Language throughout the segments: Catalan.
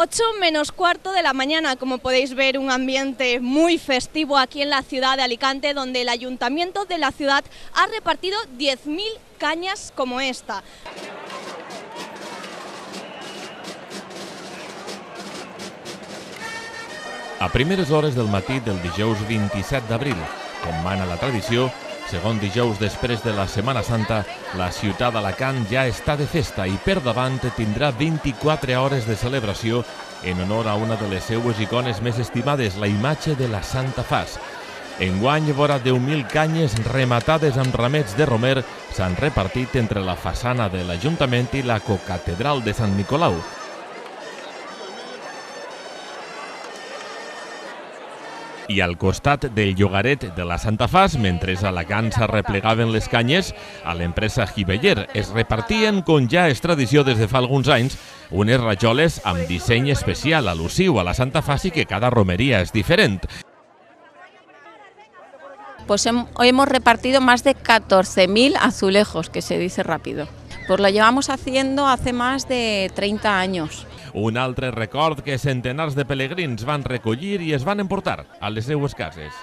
8 menos cuarto de la mañana, como podéis ver, un ambiente muy festivo aquí en la ciudad de Alicante, donde el ayuntamiento de la ciudad ha repartido 10.000 cañas como esta. A primeres hores del matí del dijous 27 d'abril, com mana la tradició, segon dijous després de la Setmana Santa, la ciutat d'Alacant ja està de festa i per davant tindrà 24 hores de celebració en honor a una de les seues icones més estimades, la imatge de la Santa Faç. Enguany, vora 10.000 canyes rematades amb ramets de romer s'han repartit entre la façana de l'Ajuntament i la cocatedral de Sant Nicolau. I al costat del llogaret de la Santa Faç, mentre a Alacant s'arreplegaven les canyes, a l'empresa Gibeller es repartien, com ja és tradició des de fa alguns anys, unes rajoles amb disseny especial al·lusiu a la Santa Faç i que cada romeria és diferent. Pues hoy hemos repartido más de 14.000 azulejos, que se dice rápido. Pues lo llevamos haciendo hace más de 30 años. Un altre record que centenars de pelegrins van recollir i es van emportar a les seues cases.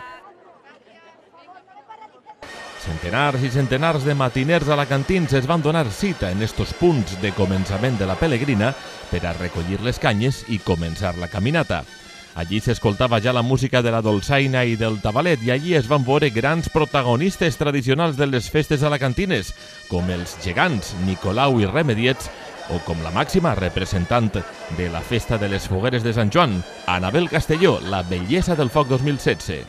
Centenars i centenars de matiners alacantins es van donar cita en estos punts de començament de la pelegrina per a recollir les canyes i començar la caminata. Allí s'escoltava ja la música de la dolçaina i del tabalet i allí es van veure grans protagonistes tradicionals de les festes alacantines, com els gegants Nicolau i Remediets, o com la màxima representant de la Festa de les Fogueres de Sant Joan, Anabel Castelló, la bellesa del foc 2016.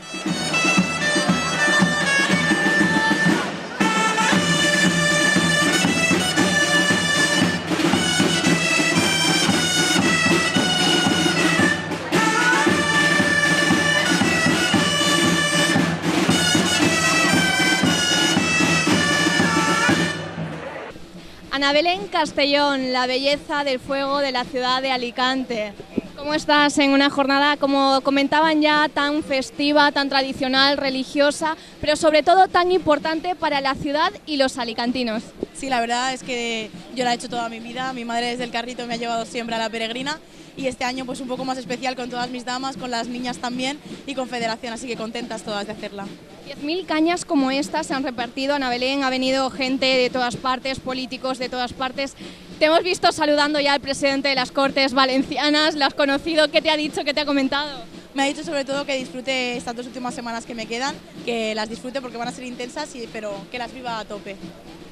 Ana Belén Castellón, la belleza del fuego de la ciudad de Alicante. ¿Cómo estás en una jornada, como comentaban ya, tan festiva, tan tradicional, religiosa, pero sobre todo tan importante para la ciudad y los alicantinos? Sí, la verdad es que yo la he hecho toda mi vida. Mi madre desde el carrito me ha llevado siempre a la peregrina y este año pues un poco más especial con todas mis damas, con las niñas también y con Federación, así que contentas todas de hacerla. 10.000 cañas como esta se han repartido, Ana Belén, ha venido gente de todas partes, políticos de todas partes. Te hemos visto saludando ya al presidente de las Cortes Valencianas, ¿lo has conocido? ¿Qué te ha dicho? ¿Qué te ha comentado? Me ha dicho sobre todo que disfrute estas 2 últimas semanas que me quedan, que las disfrute porque van a ser intensas, pero que las viva a tope.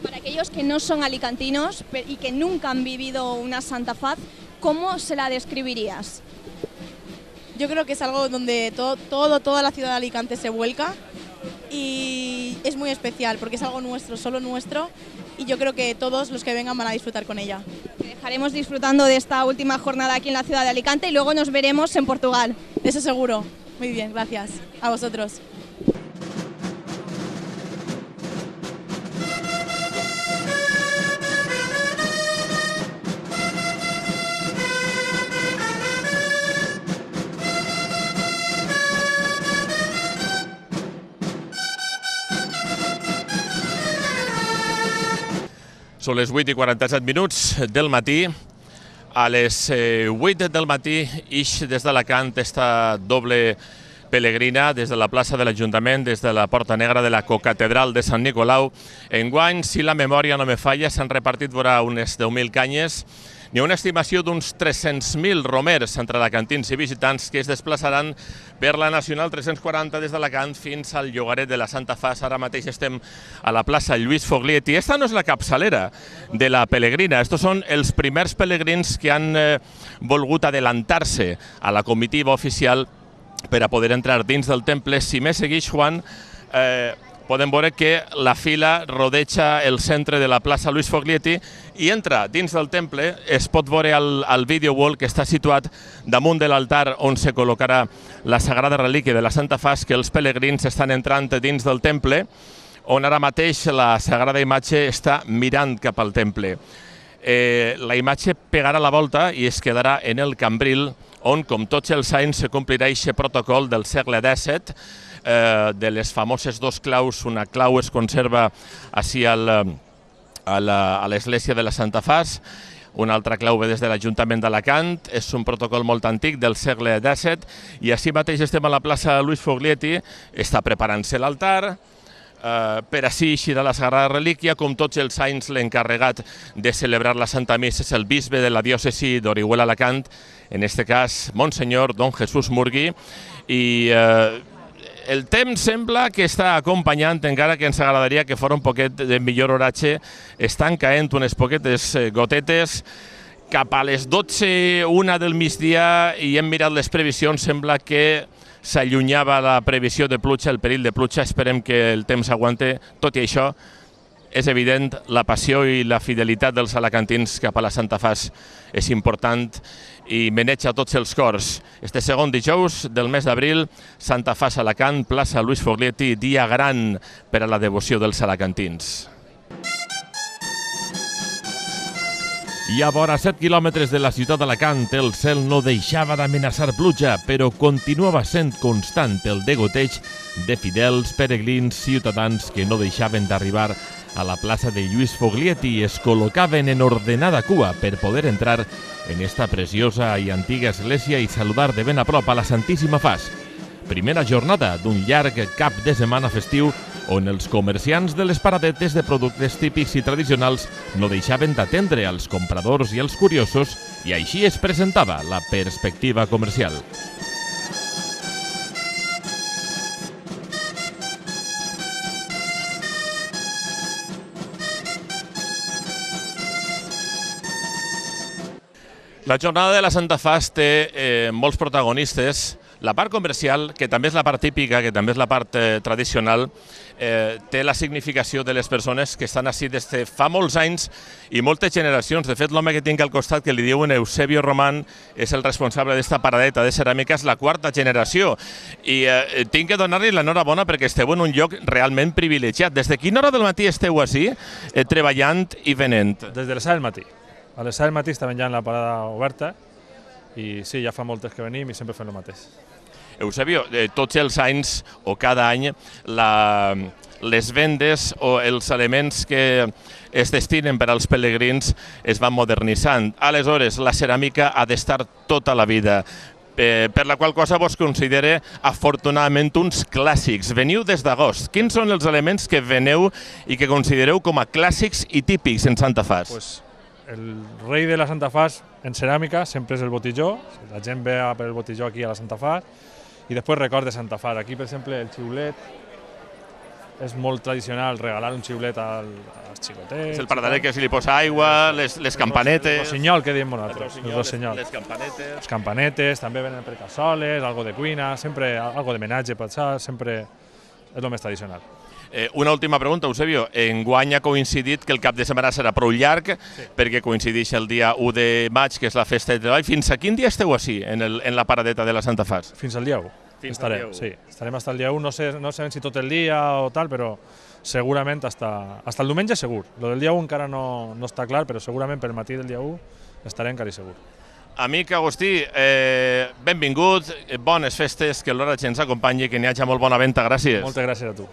Para aquellos que no son alicantinos y que nunca han vivido una Santa Faç, ¿cómo se la describirías? Yo creo que es algo donde toda la ciudad de Alicante se vuelca y es muy especial porque es algo nuestro, solo nuestro, y yo creo que todos los que vengan van a disfrutar con ella. Te dejaremos disfrutando de esta última jornada aquí en la ciudad de Alicante y luego nos veremos en Portugal. Eso seguro. Muy bien, gracias. A vosotros. Són les 8:47 del matí. A les 8 del matí ix des d'Alacant esta doble pelegrina des de la plaça de l'Ajuntament, des de la Porta Negra de la Cocatedral de Sant Nicolau. Enguany, si la memòria no me falla, s'han repartit vora unes 10.000 canyes. Hi ha una estimació d'uns 300.000 romers entre alacantins i visitants que es desplaçaran per la Nacional 340 des d'Alacant fins al llogaret de la Santa Faç. Ara mateix estem a la plaça Lluís Foglietti. Esta no és la capçalera de la pelegrina. Estos són els primers pelegrins que han volgut adelantar-se a la comitiva oficial per a poder entrar dins del temple. Si me segueix, Juan, podem veure que la fila rodeja el centre de la plaça Lluís Foglietti i entra dins del temple. Es pot veure al video wall que està situat damunt de l'altar on se col·locarà la sagrada relíquia de la Santa Faç, que els pelegrins estan entrant dins del temple, on ara mateix la sagrada imatge està mirant cap al temple. La imatge pegarà la volta i es quedarà en el cambril, on, com tots els anys, se complirà aquest protocol del segle XVII, de les famoses 2 claus. Una clau es conserva així a l'església de la Santa Faç, Una altra clau ve des de l'Ajuntament d'Alacant, és un protocol molt antic del segle XVII i així mateix estem a la plaça Luis Foglietti, està preparant-se l'altar, per així eixirà la Sagrada Relíquia, com tots els anys l'encarregat de celebrar la Santa Missa és el bisbe de la diòcesi d'Orihuela-Alacant, en aquest cas Monsenyor Don Jesús Murgui, i el temps sembla que està acompanyant, encara que ens agradaria que fos un poquet de millor oratge. Estan caent unes poquetes gotetes. Cap a les 12:01 del migdia i hem mirat les previsions, sembla que s'allunyava la previsió de pluja, el perill de pluja. Esperem que el temps aguante. Tot i això, és evident, la passió i la fidelitat dels alacantins cap a la Santa Faç és important i meneja tots els cors. Este segon dijous del mes d'abril, Santa Faç Alacant, plaça Luis Foglietti, dia gran per a la devoció dels alacantins. I a vora 7 quilòmetres de la ciutat d'Alacant, el cel no deixava d'amenaçar pluja, però continuava sent constant el degoteig de fidels, peregrins, ciutadans que no deixaven d'arribar a la plaça de Lluís Foglietti i es col·locaven en ordenada cua per poder entrar en esta preciosa i antiga església i saludar de ben a prop a la Santíssima Faç. Primera jornada d'un llarg cap de setmana festiu on els comerciants de les paradetes de productes típics i tradicionals no deixaven d'atendre als compradors i als curiosos i així es presentava la perspectiva comercial. La jornada de la Santa Faç té molts protagonistes. La part comercial, que també és la part típica, que també és la part tradicional, té la significació de les persones que estan així des de fa molts anys i moltes generacions. De fet, l'home que tinc al costat, que li diuen Eusebio Román, és el responsable d'esta paradeta de ceràmica, és la quarta generació. I tinc que donar-li l'enhorabona perquè esteu en un lloc realment privilegiat. Des de quina hora del matí esteu així, treballant i venent? Des de les 7 del matí. A les 7 del matí estem ja en la parada oberta i sí, ja fa moltes que venim i sempre fem el mateix. Eusebio, tots els anys o cada any les vendes o els elements que es destinen per als pelegrins es van modernitzant. Aleshores, la ceràmica ha d'estar tota la vida, per la qual cosa vos considere afortunadament uns clàssics. Veniu des d'agost. Quins són els elements que veneu i que considereu com a clàssics i típics en Santa Faç? El rei de la Santa Faç en ceràmica sempre és el botijó. La gent ve per el botijó aquí a la Santa Faç i després recorda Santa Faç. Aquí, per exemple, el xiulet és molt tradicional, regalar un xiulet als xicotets. És el paradalet que se li posa aigua, les campanetes... El rossinyol, que diem nosaltres. El rossinyol. Les campanetes. Les campanetes, també venen per cassoles, algo de cuina, sempre algo de menatge, passar, sempre és el més tradicional. Una última pregunta, Eusebio. Enguany ha coincidit que el cap de setmana serà prou llarg, perquè coincideix el dia 1 de maig, que és la festa de treball. Fins a quin dia esteu així, en la paradeta de la Santa Faç? Fins al dia 1. Estarem, sí. Estarem fins al dia 1. No sé si tot el dia o tal, però segurament fins el diumenge segur. Lo del dia 1 encara no està clar, però segurament pel matí del dia 1 estarem quasi segur. Amic Agustí, benvingut, bones festes, que l'hora ens acompanyi, que n'hi hagi molt bona venta. Gràcies. Moltes gràcies a tu.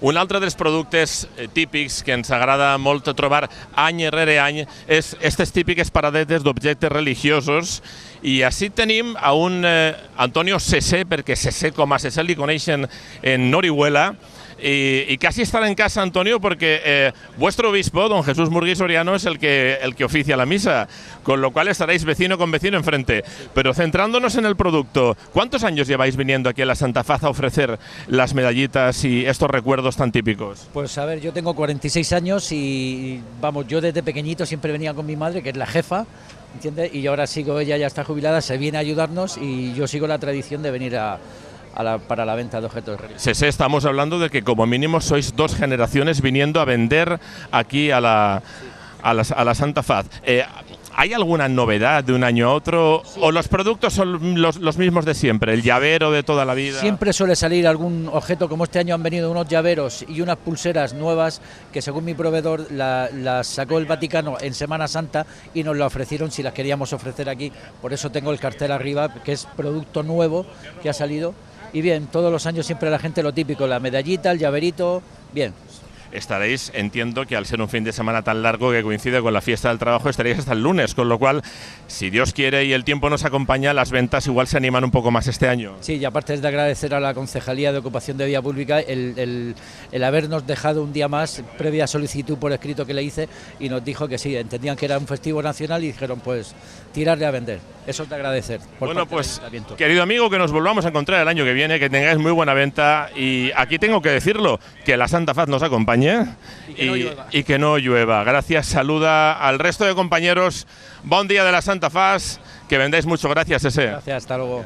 Un altre dels productes típics que ens agrada molt trobar any rere any és aquestes típiques paradetes d'objectes religiosos i així tenim a un Antonio Cesé, perquè Cesé com a Cesé li coneixen en Orihuela, y casi estar en casa, Antonio, porque vuestro obispo, don Jesús Murgui Soriano, es el que oficia la misa, con lo cual estaréis vecino con vecino enfrente. Pero centrándonos en el producto, ¿cuántos años lleváis viniendo aquí a la Santa Faç a ofrecer las medallitas y estos recuerdos tan típicos? Pues a ver, yo tengo 46 años y vamos, yo desde pequeñito siempre venía con mi madre, que es la jefa, ¿entiendes? Y ahora sigo, ella ya está jubilada, se viene a ayudarnos y yo sigo la tradición de venir para la venta de objetos religiosos. Cesé, estamos hablando de que como mínimo sois 2 generaciones viniendo a vender aquí a la Santa Faç. ¿Hay alguna novedad de un año a otro? Sí. ¿O los productos son los mismos de siempre? ¿El llavero de toda la vida? Siempre suele salir algún objeto, como este año han venido unos llaveros y unas pulseras nuevas que según mi proveedor las sacó el Vaticano en Semana Santa y nos la ofrecieron si las queríamos ofrecer aquí. Por eso tengo el cartel arriba, que es producto nuevo que ha salido. Y bien, todos los años siempre la gente lo típico, la medallita, el llaverito, bien. Estaréis, entiendo que al ser un fin de semana tan largo que coincide con la fiesta del trabajo, estaréis hasta el lunes, con lo cual, si Dios quiere y el tiempo nos acompaña, las ventas igual se animan un poco más este año. Sí, y aparte es de agradecer a la Concejalía de Ocupación de Vía Pública el habernos dejado un día más, previa solicitud por escrito que le hice, y nos dijo que sí, entendían que era un festivo nacional y dijeron, pues, tirarle a vender. Eso es de agradecer. Bueno, pues, querido amigo, que nos volvamos a encontrar el año que viene, que tengáis muy buena venta, y aquí tengo que decirlo, que la Santa Faz nos acompañe y que no llueva. Gracias, saluda al resto de compañeros. Buen día de la Santa Faz, que vendáis mucho. Gracias, ese. Gracias, hasta luego.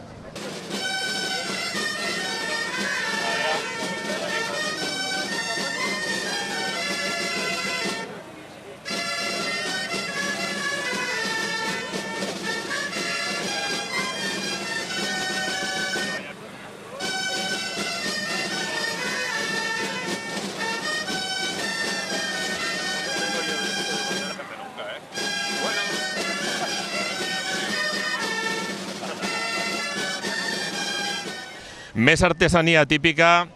Més artesania típica.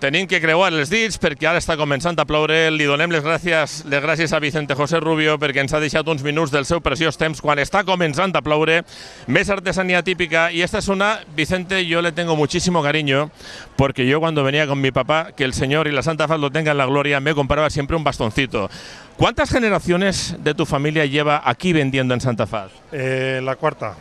Tenim que creuar els dits perquè ara està començant a ploure. Li donem les gràcies a Vicente José Rubio perquè ens ha deixat uns minuts del seu preciós temps quan està començant a ploure. Més artesanía típica. Y esta es una, Vicente, yo le tengo muchísimo cariño porque yo cuando venía con mi papá, que el Señor y la Santa Faz lo tengan en la gloria, me compraba siempre un bastoncito. ¿Cuántas generaciones de tu familia lleva aquí vendiendo en Santa Faz? La cuarta.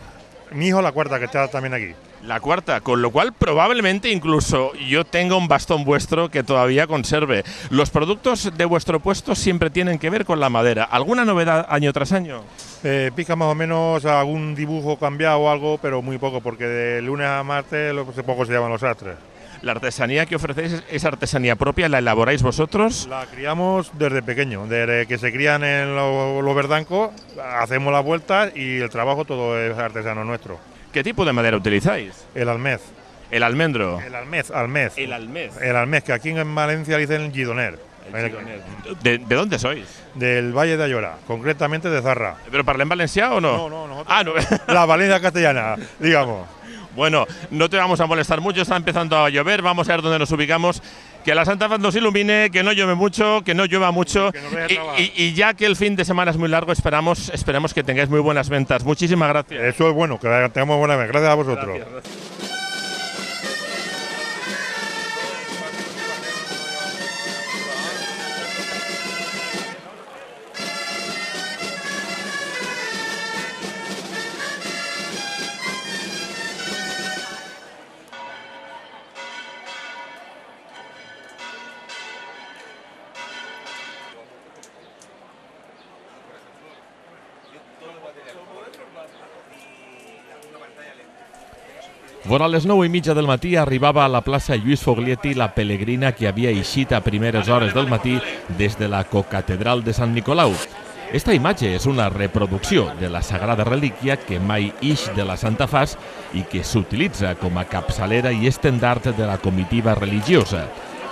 Mi hijo la cuarta, que está también aquí. La cuarta, con lo cual probablemente incluso yo tenga un bastón vuestro que todavía conserve. Los productos de vuestro puesto siempre tienen que ver con la madera. ¿Alguna novedad año tras año? Pica más o menos algún dibujo cambiado o algo, pero muy poco, porque de lunes a martes poco se llaman los sastres. ¿La artesanía que ofrecéis es artesanía propia? ¿La elaboráis vosotros? La criamos desde pequeño, desde que se crían en los verdancos, hacemos las vueltas y el trabajo todo es artesano nuestro. ¿Qué tipo de madera utilizáis? El almez. ¿El almendro? El almez. El almez. El almez, que aquí en Valencia dicen gidoner. ¿De dónde sois? Del Valle de Ayora, concretamente de Zarra. ¿Pero parlem valencià o no? No, nosotros. Ah, no. La Valencia castellana, digamos. Bueno, no te vamos a molestar mucho, está empezando a llover, vamos a ver dónde nos ubicamos. Que la Santa Faz nos ilumine, que no llueve mucho, que no llueva mucho. Y ya que el fin de semana es muy largo, esperamos que tengáis muy buenas ventas. Muchísimas gracias. Eso es bueno, que tengamos buenas ventas. Gracias a vosotros. Gracias. Vora les 9:30 del matí arribava a la plaça Lluís Foglietti la pelegrina que havia eixit a primeres hores del matí des de la cocatedral de Sant Nicolau. Esta imatge és una reproducció de la sagrada relíquia que mai ix de la Santa Faz i que s'utilitza com a capçalera i estendard de la comitiva religiosa.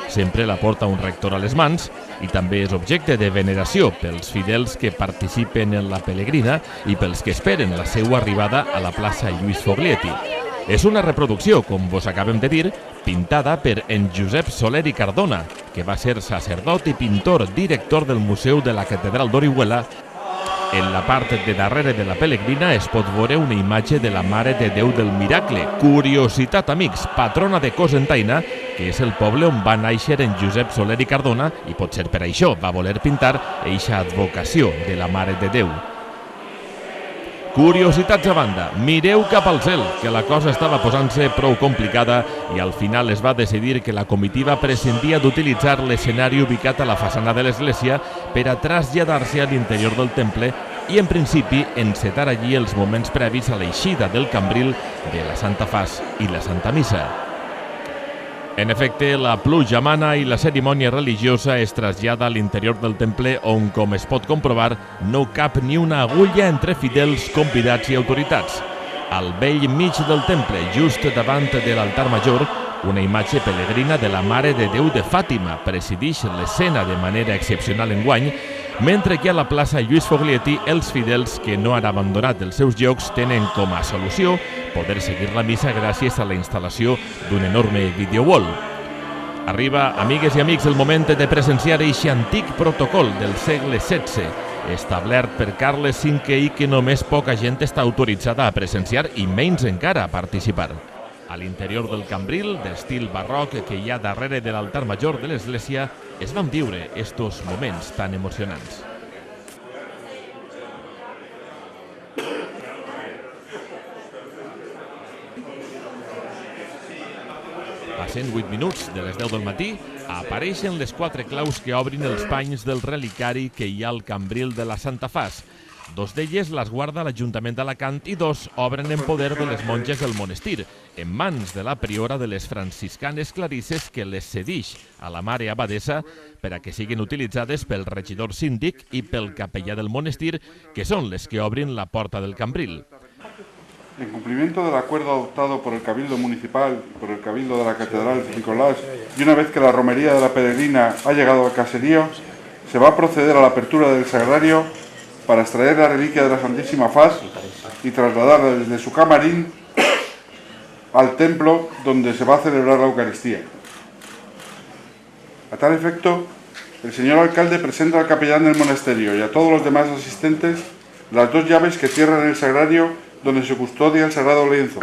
Sempre la porta un rector a les mans i també és objecte de veneració pels fidels que participen en la pelegrina i pels que esperen la seva arribada a la plaça Lluís Foglietti. És una reproducció, com vos acabem de dir, pintada per en Josep Soler i Cardona, que va ser sacerdot i pintor director del Museu de la Catedral d'Orihuela. En la part de darrere de la pelegrina es pot veure una imatge de la Mare de Déu del Miracle. Curiositat, amics, patrona de Cocentaina, que és el poble on va néixer en Josep Soler i Cardona i potser per això va voler pintar eixa advocació de la Mare de Déu. Curiositats a banda, mireu cap al cel, que la cosa estava posant-se prou complicada i al final es va decidir que la comitiva prescindia d'utilitzar l'escenari ubicat a la façana de l'església per a traslladar-se a l'interior del temple i en principi encetar allí els moments previs a l'eixida del cambril de la Santa Faz i la Santa Missa. En efecte, la pluja mana i la cerimònia religiosa es trasllada a l'interior del temple on, com es pot comprovar, no cap ni una agulla entre fidels, convidats i autoritats. Al vell mig del temple, just davant de l'altar major, una imatge pelegrina de la Mare de Déu de Fàtima presideix l'escena de manera excepcional enguany, mentre que a la plaça Lluís Foglietí els fidels que no han abandonat els seus llocs tenen com a solució poder seguir la missa gràcies a la instal·lació d'un enorme videowall. Arriba, amigues i amics, el moment de presenciar aquest antic protocol del segle XVI, establert per Carles V i que només poca gent està autoritzada a presenciar i menys encara a participar. A l'interior del cambril, d'estil barroc que hi ha darrere de l'altar major de l'església, es van viure estos moments tan emocionants. Passen 8 minuts de les 10 del matí, apareixen les 4 claus que obrin els panys del relicari que hi ha al cambril de la Santa Faç. 2 d'elles les guarda l'Ajuntament d'Alacant i 2 obren en poder de les monges del monestir, en mans de la priora de les franciscanes clarisses que les cedeix a la mare abadesa per a que siguin utilitzades pel regidor síndic i pel capellà del monestir, que són les que obrin la porta del cambril. En cumplimiento del acuerdo adoptado por el Cabildo Municipal y por el Cabildo de la Catedral de Nicolás, y una vez que la romería de la peregrina ha llegado al caserío, se va a proceder a la apertura del sagrario para extraer la reliquia de la Santísima Faz y trasladarla desde su camarín al templo donde se va a celebrar la Eucaristía. A tal efecto, el señor alcalde presenta al capellán del monasterio y a todos los demás asistentes las 2 llaves que cierran el sagrario donde se custodia el sagrado lienzo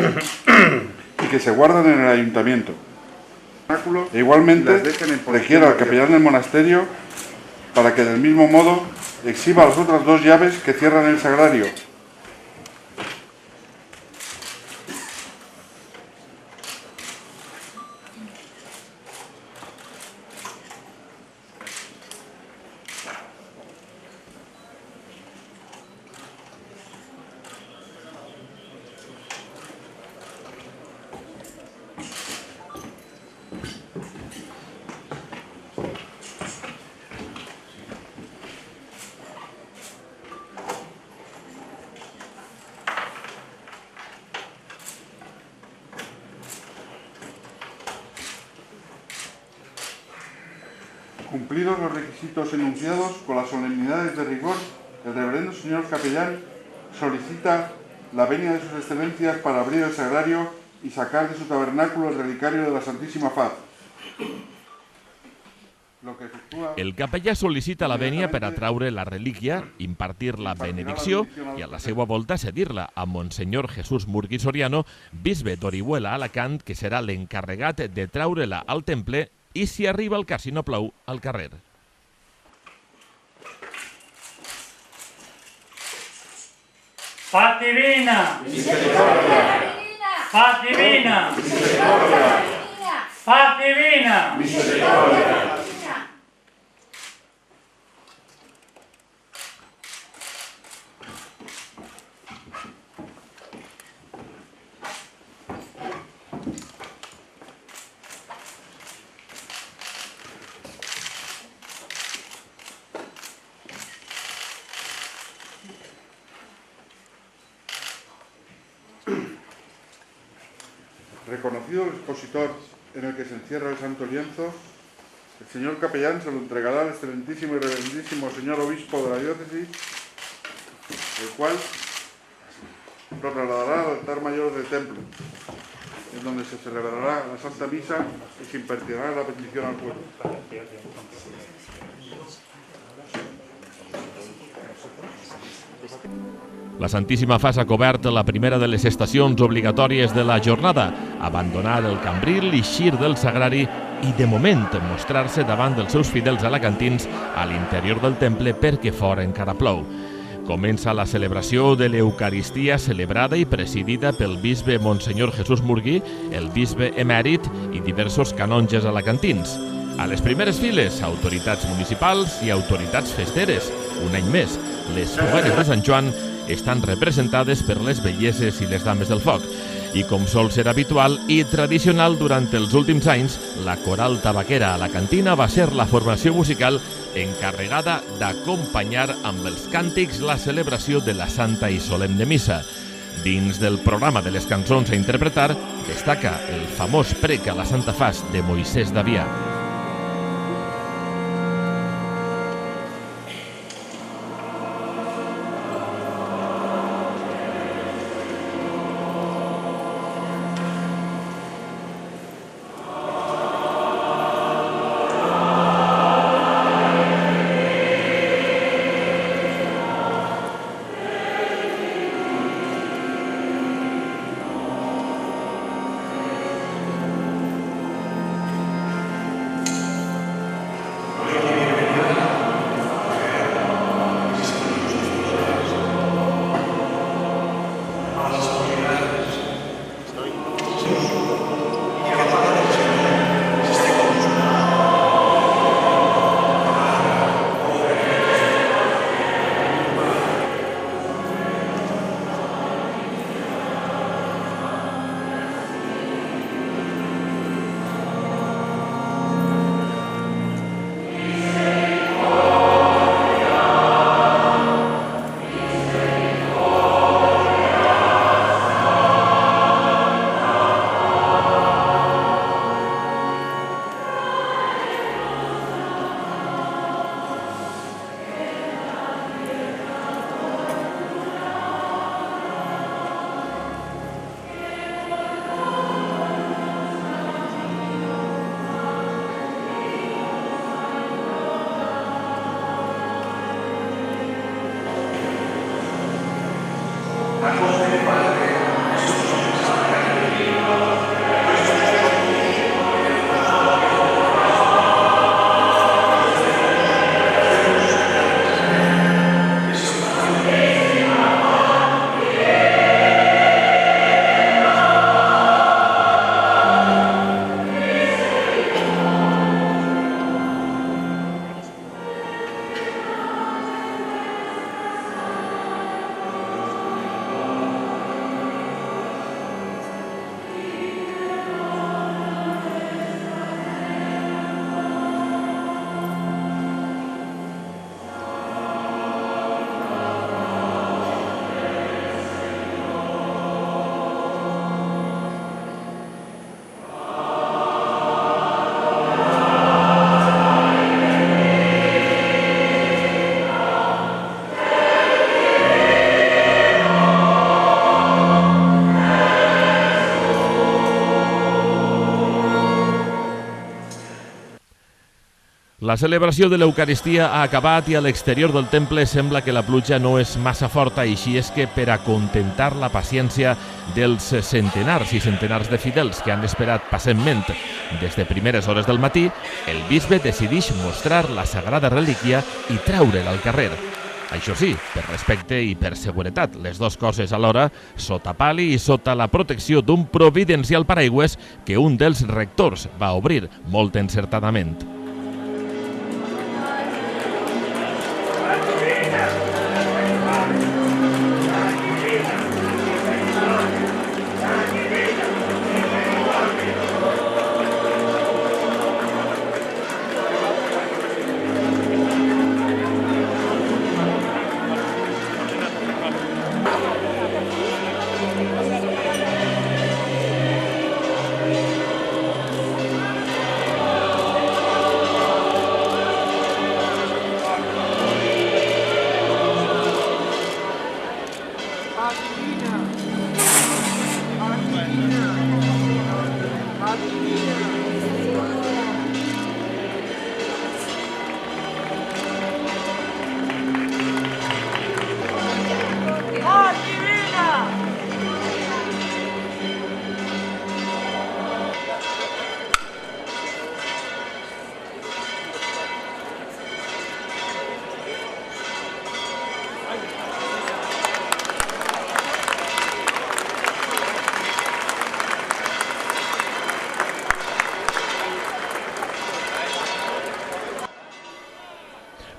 y que se guardan en el ayuntamiento. E igualmente requiere al capellán del monasterio para que del mismo modo exhiba las otras 2 llaves que cierran el sagrario. Cumplidos los requisitos enunciados con las solemnidades de rigor, el reverendo señor capellán solicita la venia de sus excelencias para abrir el sagrario y sacar de su tabernáculo el relicario de la Santísima Faz. El capellà sol·licita la vènia per a traure la relíquia, impartir la benedicció i a la seva volta cedir-la a Monsenyor Jesús Murgui Soriano, bisbe d'Orihuela Alacant, que serà l'encarregat de traure-la al temple i, si arriba el cas i no plou, al carrer. Paz divina! Paz divina! Paz divina! Reconocido el expositor en el que se encierra el santo lienzo, el señor capellán se lo entregará al excelentísimo y reverendísimo señor obispo de la diócesis, el cual lo trasladará al altar mayor del templo, en donde se celebrará la Santa Misa y se impartirá la bendición al pueblo. La Santíssima Faç ha cobert la primera de les estacions obligatòries de la jornada, abandonar el cambril, eixir del sagrari i, de moment, mostrar-se davant dels seus fidels alacantins a l'interior del temple perquè fora encara plou. Comença la celebració de l'Eucaristia celebrada i presidida pel bisbe Monsenyor Jesús Murgui, el bisbe emèrit i diversos canonges alacantins. A les primeres files, autoritats municipals i autoritats festeres. Un any més, les fogueres de Sant Joan estan representades per les belleses i les dames del foc. i, com sol ser habitual i tradicional durant els últims anys, la Coral Tabaquera Alacantina va ser la formació musical encarregada d'acompanyar amb els càntics la celebració de la Santa i Solemne Missa. Dins del programa de les cançons a interpretar destaca el famós Prec a la Santa Faç de Moisès Davià. La celebració de l'Eucaristia ha acabat i a l'exterior del temple sembla que la pluja no és massa forta, i així és que per a contentar la paciència dels centenars i centenars de fidels que han esperat pacientment des de primeres hores del matí, el bisbe decideix mostrar la sagrada relíquia i treure'la al carrer. Això sí, per respecte i per seguretat, les dues coses alhora, sota pali i sota la protecció d'un providencial paraigües que un dels rectors va obrir molt encertadament.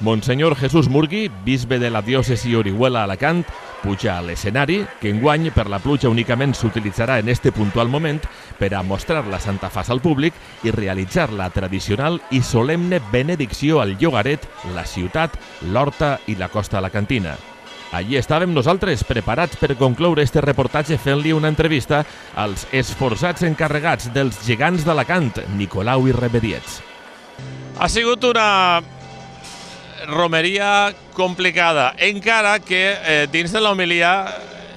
Monsenyor Jesús Murgui, bisbe de la diòcesi Orihuela Alacant, puja a l'escenari, que enguany per la pluja únicament s'utilitzarà en este puntual moment per a mostrar la Santa Faç al públic i realitzar la tradicional i solemne benedicció al llogaret, la ciutat, l'horta i la costa alacantina. Allí estàvem nosaltres, preparats per concloure este reportatge fent-li una entrevista als esforçats encarregats dels gegants d'Alacant, Nicolau i Remediets. Ha sigut una romeria complicada, encara que dins de l'homilia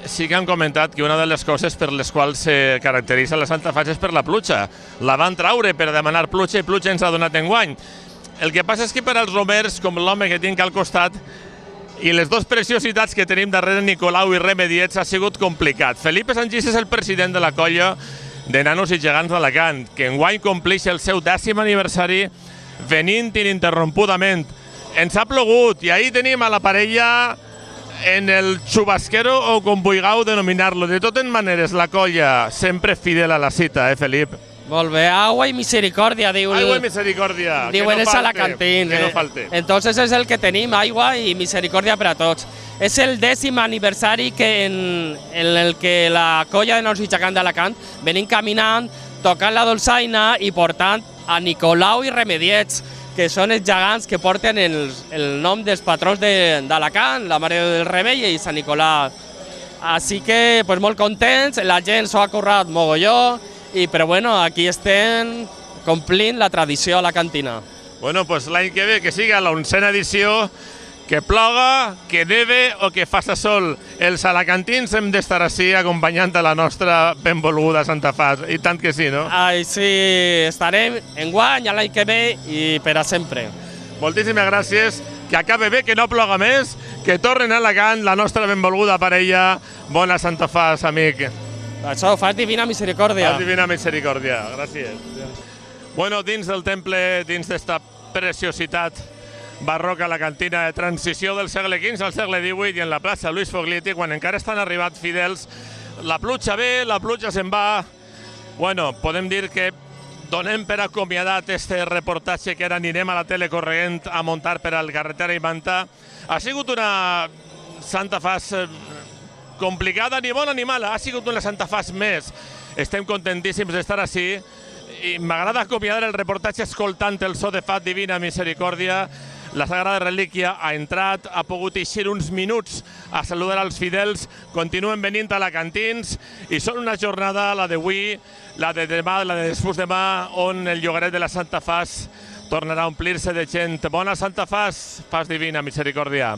sí que han comentat que una de les coses per les quals se caracteritza la Santa Faç és per la pluja. La van traure per demanar pluja i pluja ens ha donat enguany. El que passa és que per als romers, com l'home que tinc al costat, i les dues preciositats que tenim darrere, Nicolau i Remediets, ha sigut complicat. Felipe Sanchis és el president de la colla de nanos i gegants d'Alacant, que enguany compleix el seu 10è aniversari venint ininterrompudament. Ens ha plogut i ahir tenim a la parella en el xubasquero o com vulgueu denominar-lo. De totes maneres, la colla sempre fidel a la cita, Felip? Molt bé, agua y misericordia, diu. Agua y misericordia, diuen els alacantins. Que no falte. Entonces és el que tenim, aigua i misericordia per a tots. És el 10è aniversari en el que la colla de nanos i gegants d'Alacant venim caminant, tocant la dolçaina i portant a Nicolau i Remediets, que són els gegants que porten el nom dels patrons d'Alacant, la Mare del Remei i Sant Nicolau. Així que pues, molt contents, la gent s'ho ha currat mogolló, però bueno, aquí estem complint la tradició alacantina. Bueno, pues l'any que ve que siga la 11a edició, que ploga, que neve o que faça sol. Els alacantins hem d'estar així acompanyant a la nostra benvolguda Santa Faç, i tant que sí, no? Ai, sí, estarem enguany, l'any que ve i per a sempre. Moltíssimes gràcies, que acabe bé, que no ploga més, que tornen a Alacant la nostra benvolguda parella. Bona Santa Faç, amic. Això, fas divina misericòrdia. Fas divina misericòrdia, gràcies. Bueno, dins del temple, dins d'esta preciositat barroca, la cantina de transició del segle XV al segle XVIII i en la plaça Luis Foglietti, quan encara estan arribat fidels, la pluja ve, la pluja se'n va. Bueno, podem dir que donem per acomiadat este reportatge que ara anirem a la tele corrent a muntar per al carretera i Manta. Ha sigut una Santa Faç complicada, ni bona ni mala, ha sigut una Santa Faç més. Estem contentíssims d'estar així i m'agrada acomiadar el reportatge escoltant el so de Fat Divina Misericòrdia. La Sagrada Relíquia ha entrat, ha pogut eixir uns minuts a saludar als fidels, continuen venint alacantins i són una jornada, la d'avui, la de demà, la de després demà, on el llogaret de la Santa Faç tornarà a omplir-se de gent. Bona Santa Faç, Faç Divina Misericòrdia.